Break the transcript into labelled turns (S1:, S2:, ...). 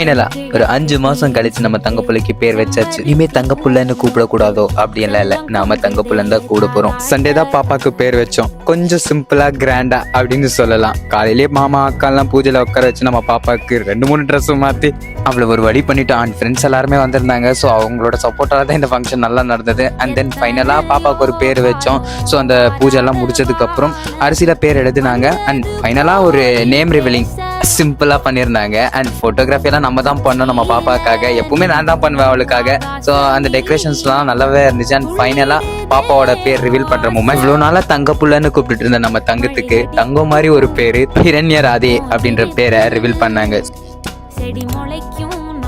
S1: ஃபைனலா ஒரு 5 மாசம் கழிச்சு நம்ம தங்க புள்ளைக்கு பேர் வச்சாச்சு. இனிமே தங்க புள்ளன்னு கூப்பிடக்கூடாதோ அப்படின்லாம் இல்ல, நாம தங்க புள்ளன்னு தான் கூட போறோம்.
S2: சண்டே தான் பாப்பாக்கு பேர் வச்சோம். கொஞ்சம் சிம்பிளா கிராண்டா அப்படின்னு சொல்லலாம். காலையிலேயே மாமா அக்கா எல்லாம் பூஜையில உட்கார வச்சு நம்ம பாப்பாக்கு 2-3 ட்ரெஸ் மாத்தி
S1: அவளை ஒரு வழி பண்ணிட்டோம். அண்ட் ஃப்ரெண்ட்ஸ் எல்லாருமே வந்திருந்தாங்க. ஸோ அவங்களோட சப்போர்ட்டால தான் இந்த ஃபங்க்ஷன் நல்லா நடந்தது. அண்ட் தென் ஃபைனலாக பாப்பாவுக்கு ஒரு பேர் வச்சோம். ஸோ அந்த பூஜை எல்லாம் முடிச்சதுக்கப்புறம் அரிசியில் பேர் எழுதுனாங்க. அண்ட் ஃபைனலாக ஒரு நேம் ரிவீலிங் சிம்பிளாக பண்ணியிருந்தாங்க. அண்ட் ஃபோட்டோகிராஃபியெல்லாம் நம்ம தான் பண்ணோம் நம்ம பாப்பாக்காக. எப்பவுமே நான் தான் பண்ணுவேன் அவளுக்காக. ஸோ அந்த டெக்கரேஷன்ஸ்லாம் நல்லாவே இருந்துச்சு. அண்ட் ஃபைனலாக பாப்பாவோட பேர் ரிவீல் பண்ணுற மூமெண்ட். இவ்வளோ நாளாக தங்க புள்ளன்னு கூப்பிட்டு இருந்த நம்ம தங்கத்துக்கு தங்கம் மாதிரி ஒரு பேர் ஹிரண்ய ராதே அப்படின்ற பேரை ரிவீல் பண்ணாங்க.
S3: செடி முளைக்கும்